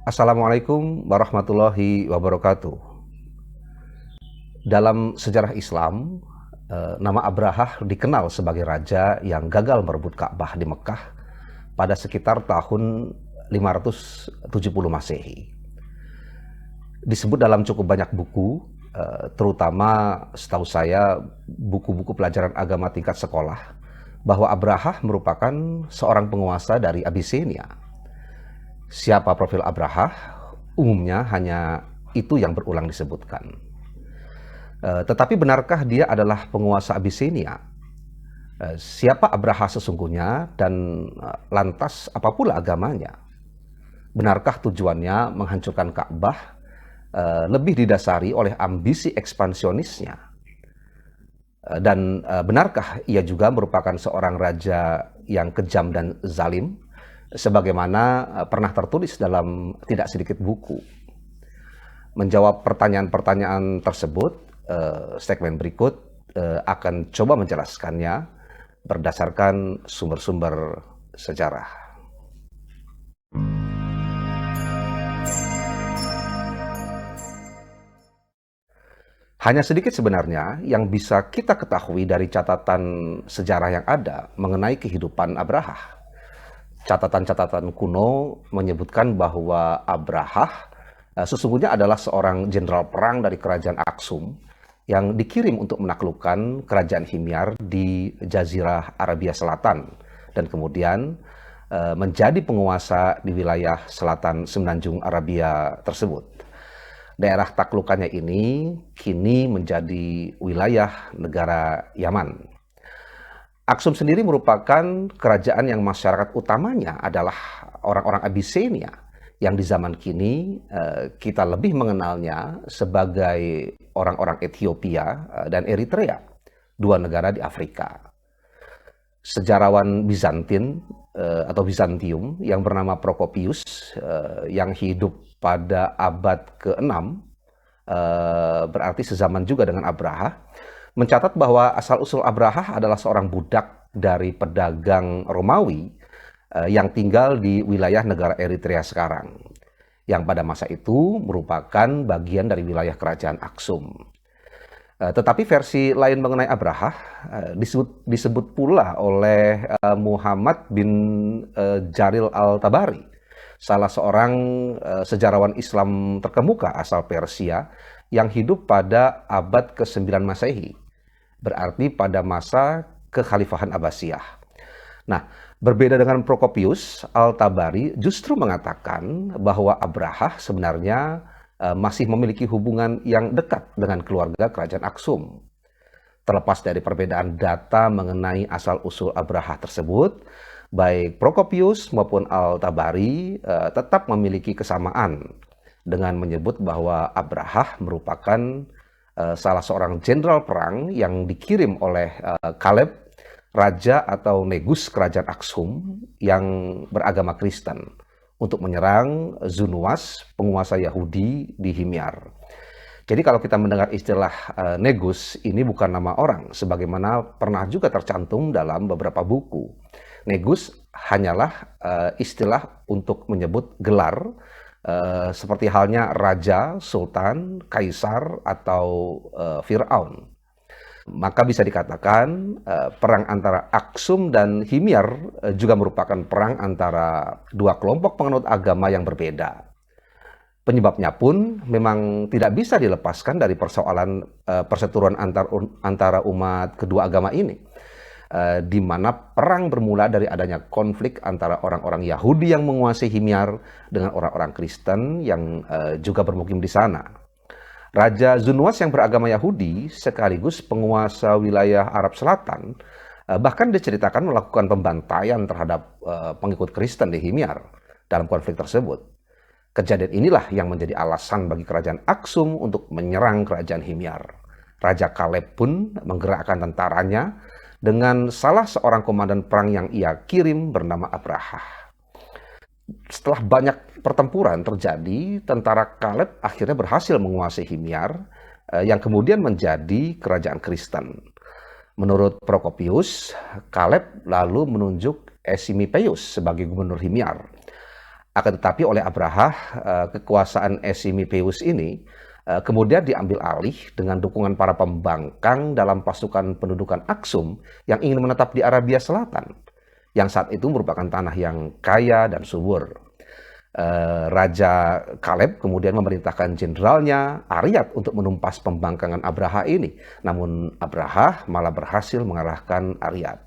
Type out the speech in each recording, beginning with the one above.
Assalamualaikum warahmatullahi wabarakatuh. Dalam sejarah Islam, nama Abrahah dikenal sebagai raja yang gagal merebut Ka'bah di Mekah pada sekitar tahun 570 Masehi. Disebut dalam cukup banyak buku, terutama setahu saya buku-buku pelajaran agama tingkat sekolah, bahwa Abrahah merupakan seorang penguasa dari Abyssinia. Siapa profil Abrahah? Umumnya hanya itu yang berulang disebutkan. Tetapi benarkah dia adalah penguasa Abyssinia? Siapa Abrahah sesungguhnya dan lantas apa pula agamanya? Benarkah tujuannya menghancurkan Ka'bah lebih didasari oleh ambisi ekspansionisnya? Dan benarkah ia juga merupakan seorang raja yang kejam dan zalim? Sebagaimana pernah tertulis dalam tidak sedikit buku. Menjawab pertanyaan-pertanyaan tersebut, segmen berikut akan coba menjelaskannya berdasarkan sumber-sumber sejarah. Hanya sedikit sebenarnya yang bisa kita ketahui dari catatan sejarah yang ada mengenai kehidupan Abrahah. Catatan-catatan kuno menyebutkan bahwa Abrahah sesungguhnya adalah seorang jenderal perang dari kerajaan Aksum yang dikirim untuk menaklukkan kerajaan Himyar di Jazirah Arabia Selatan dan kemudian menjadi penguasa di wilayah selatan semenanjung Arabia tersebut. Daerah taklukannya ini kini menjadi wilayah negara Yaman. Aksum sendiri merupakan kerajaan yang masyarakat utamanya adalah orang-orang Abyssinia, yang di zaman kini kita lebih mengenalnya sebagai orang-orang Ethiopia dan Eritrea, dua negara di Afrika. Sejarawan Bizantin atau Bizantium yang bernama Procopius yang hidup pada abad ke-6, berarti sezaman juga dengan Abrahah, mencatat bahwa asal-usul Abrahah adalah seorang budak dari pedagang Romawi yang tinggal di wilayah negara Eritrea sekarang, yang pada masa itu merupakan bagian dari wilayah kerajaan Aksum. Tetapi versi lain mengenai Abrahah disebut pula oleh Muhammad bin Jarir al-Tabari, salah seorang sejarawan Islam terkemuka asal Persia yang hidup pada abad ke-9 Masehi, berarti pada masa kekhalifahan Abbasiyah. Nah, berbeda dengan Procopius, al-Tabari justru mengatakan bahwa Abrahah sebenarnya masih memiliki hubungan yang dekat dengan keluarga kerajaan Aksum. Terlepas dari perbedaan data mengenai asal-usul Abrahah tersebut, baik Procopius maupun al-Tabari tetap memiliki kesamaan dengan menyebut bahwa Abrahah merupakan salah seorang jenderal perang yang dikirim oleh Kaleb, raja atau negus kerajaan Aksum yang beragama Kristen, untuk menyerang Zunuwas, penguasa Yahudi di Himyar. Jadi kalau kita mendengar istilah negus, ini bukan nama orang, sebagaimana pernah juga tercantum dalam beberapa buku. Negus hanyalah istilah untuk menyebut gelar, seperti halnya raja, sultan, kaisar, atau Fir'aun. Maka bisa dikatakan perang antara Aksum dan Himyar juga merupakan perang antara dua kelompok penganut agama yang berbeda. Penyebabnya pun memang tidak bisa dilepaskan dari persoalan perseteruan antara umat kedua agama ini, di mana perang bermula dari adanya konflik antara orang-orang Yahudi yang menguasai Himyar dengan orang-orang Kristen yang juga bermukim di sana. Raja Zunuwas yang beragama Yahudi sekaligus penguasa wilayah Arab Selatan bahkan diceritakan melakukan pembantaian terhadap pengikut Kristen di Himyar dalam konflik tersebut. Kejadian inilah yang menjadi alasan bagi kerajaan Aksum untuk menyerang kerajaan Himyar. Raja Kaleb pun menggerakkan tentaranya dengan salah seorang komandan perang yang ia kirim bernama Abrahah. Setelah banyak pertempuran terjadi, tentara Kaleb akhirnya berhasil menguasai Himyar yang kemudian menjadi kerajaan Kristen. Menurut Procopius, Kaleb lalu menunjuk Esimipeus sebagai gubernur Himyar. Akan tetapi oleh Abraha, kekuasaan Esimipeus ini kemudian diambil alih dengan dukungan para pembangkang dalam pasukan pendudukan Aksum yang ingin menetap di Arabia Selatan, yang saat itu merupakan tanah yang kaya dan subur. Raja Kaleb kemudian memerintahkan jenderalnya Aryat untuk menumpas pembangkangan Abraha ini. Namun Abraha malah berhasil mengalahkan Aryat.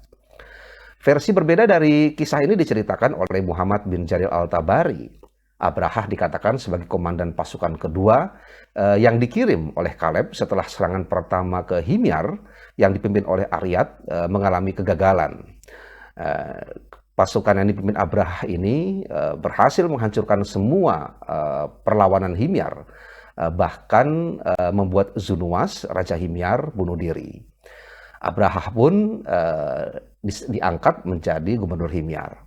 Versi berbeda dari kisah ini diceritakan oleh Muhammad bin Jarir al-Tabari. Abraha dikatakan sebagai komandan pasukan kedua yang dikirim oleh Kaleb setelah serangan pertama ke Himyar yang dipimpin oleh Aryat mengalami kegagalan. Pasukan yang dipimpin Abraha ini berhasil menghancurkan semua perlawanan Himyar, bahkan membuat Zunuwas, Raja Himyar, bunuh diri. Abraha pun diangkat menjadi gubernur Himyar.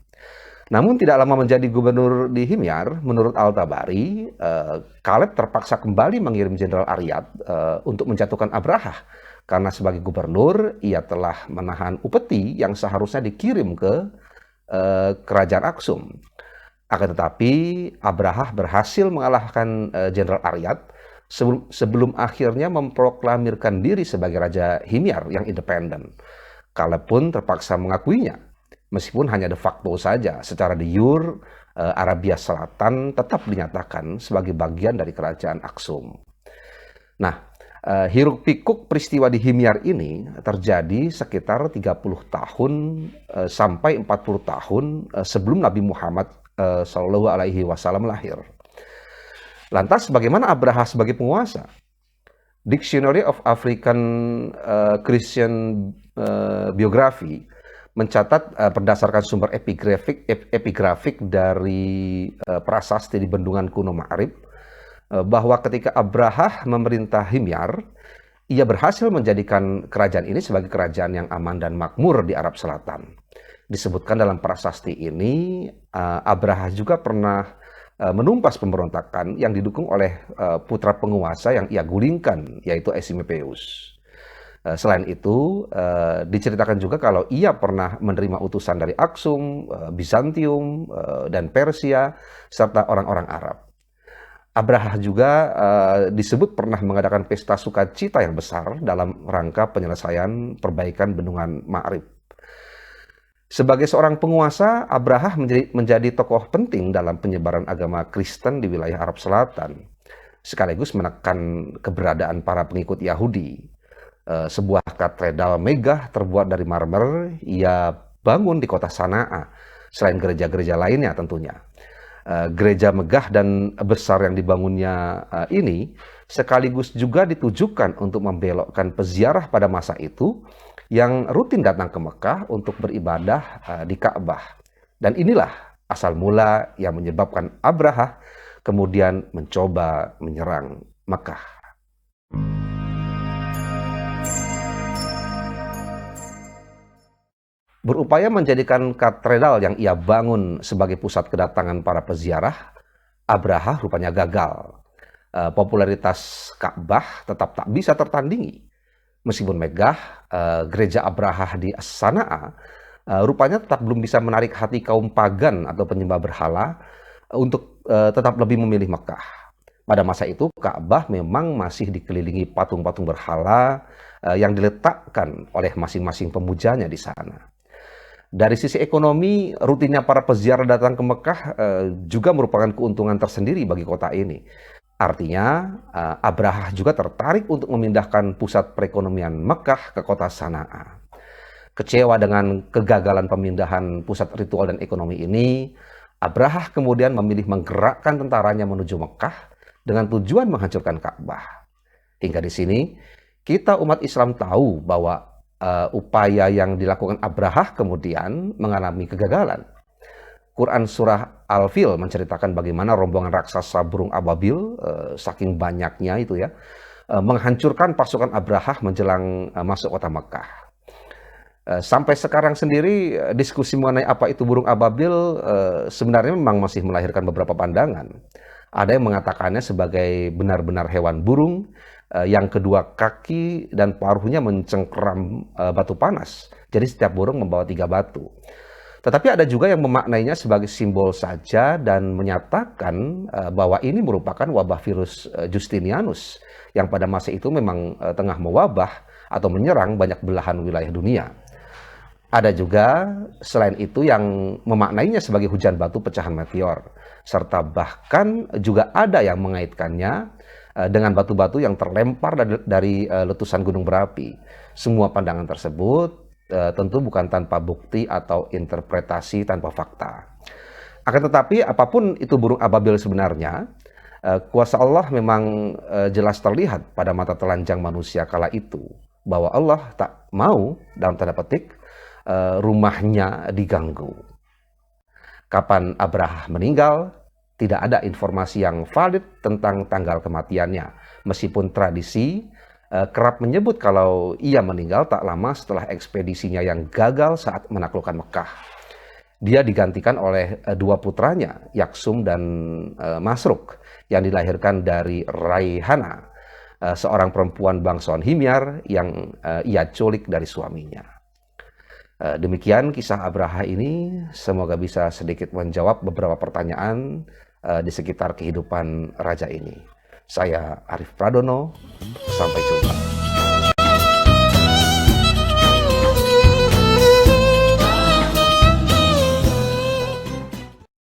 Namun tidak lama menjadi gubernur di Himyar, menurut Al-Tabari, Kaleb terpaksa kembali mengirim Jenderal Aryat untuk menjatuhkan Abraha, karena sebagai gubernur ia telah menahan upeti yang seharusnya dikirim ke kerajaan Aksum. Akan tetapi Abraha berhasil mengalahkan Jenderal Aryat sebelum akhirnya memproklamirkan diri sebagai Raja Himyar yang independen. Kaleb pun terpaksa mengakuinya, meskipun hanya de facto saja. Secara de jure, Arabia Selatan tetap dinyatakan sebagai bagian dari kerajaan Aksum. Nah, hiruk pikuk peristiwa di Himyar ini terjadi sekitar 30 tahun sampai 40 tahun sebelum Nabi Muhammad SAW lahir. Lantas bagaimana Abraha sebagai penguasa? Dictionary of African Christian Biography mencatat berdasarkan sumber epigrafik dari prasasti di Bendungan Kuno Ma'rib, bahwa ketika Abraha memerintah Himyar, ia berhasil menjadikan kerajaan ini sebagai kerajaan yang aman dan makmur di Arab Selatan. Disebutkan dalam prasasti ini, Abraha juga pernah menumpas pemberontakan yang didukung oleh putra penguasa yang ia gulingkan, yaitu Esimipeus. Selain itu, diceritakan juga kalau ia pernah menerima utusan dari Aksum, Bizantium, dan Persia, serta orang-orang Arab. Abraha juga disebut pernah mengadakan pesta sukacita yang besar dalam rangka penyelesaian perbaikan Bendungan Ma'rib. Sebagai seorang penguasa, Abraha menjadi tokoh penting dalam penyebaran agama Kristen di wilayah Arab Selatan, sekaligus menekan keberadaan para pengikut Yahudi. Sebuah katedral megah terbuat dari marmer ia bangun di kota Sana'a, selain gereja-gereja lainnya tentunya. Gereja megah dan besar yang dibangunnya ini sekaligus juga ditujukan untuk membelokkan peziarah pada masa itu yang rutin datang ke Mekah untuk beribadah di Ka'bah. Dan inilah asal mula yang menyebabkan Abraha kemudian mencoba menyerang Mekah. Berupaya menjadikan katedral yang ia bangun sebagai pusat kedatangan para peziarah, Abraha rupanya gagal. Popularitas Ka'bah tetap tak bisa tertandingi. Meskipun megah, gereja Abraha di Sana'a rupanya tetap belum bisa menarik hati kaum pagan atau penyembah berhala untuk tetap lebih memilih Mekah. Pada masa itu, Ka'bah memang masih dikelilingi patung-patung berhala yang diletakkan oleh masing-masing pemujanya di sana. Dari sisi ekonomi, rutinnya para peziarah datang ke Mekah juga merupakan keuntungan tersendiri bagi kota ini. Artinya, Abraha juga tertarik untuk memindahkan pusat perekonomian Mekah ke kota Sana'a. Kecewa dengan kegagalan pemindahan pusat ritual dan ekonomi ini, Abraha kemudian memilih menggerakkan tentaranya menuju Mekah dengan tujuan menghancurkan Ka'bah. Hingga di sini, kita umat Islam tahu bahwa upaya yang dilakukan Abraha kemudian mengalami kegagalan. Quran surah Al-Fil menceritakan bagaimana rombongan raksasa burung ababil, saking banyaknya itu ya, menghancurkan pasukan Abraha menjelang masuk kota Mekah. Sampai sekarang sendiri diskusi mengenai apa itu burung ababil sebenarnya memang masih melahirkan beberapa pandangan. Ada yang mengatakannya sebagai benar-benar hewan burung yang kedua kaki dan paruhnya mencengkeram batu panas. Jadi setiap burung membawa 3 batu. Tetapi ada juga yang memaknainya sebagai simbol saja dan menyatakan bahwa ini merupakan wabah virus Justinianus yang pada masa itu memang tengah mewabah atau menyerang banyak belahan wilayah dunia. Ada juga selain itu yang memaknainya sebagai hujan batu pecahan meteor, serta bahkan juga ada yang mengaitkannya dengan batu-batu yang terlempar dari letusan gunung berapi. Semua pandangan tersebut tentu bukan tanpa bukti atau interpretasi tanpa fakta. Akan tetapi apapun itu burung ababil sebenarnya, kuasa Allah memang jelas terlihat pada mata telanjang manusia kala itu, bahwa Allah tak mau, dalam tanda petik, rumahnya diganggu. Kapan Abraha meninggal, tidak ada informasi yang valid tentang tanggal kematiannya, meskipun tradisi kerap menyebut kalau ia meninggal tak lama setelah ekspedisinya yang gagal saat menaklukkan Mekah. Dia digantikan oleh dua putranya, Yaksum dan Masruk, yang dilahirkan dari Raihana, seorang perempuan bangsawan Himyar yang ia culik dari suaminya. Demikian kisah Abraha ini, semoga bisa sedikit menjawab beberapa pertanyaan di sekitar kehidupan raja ini. Saya Arif Pradono, sampai jumpa.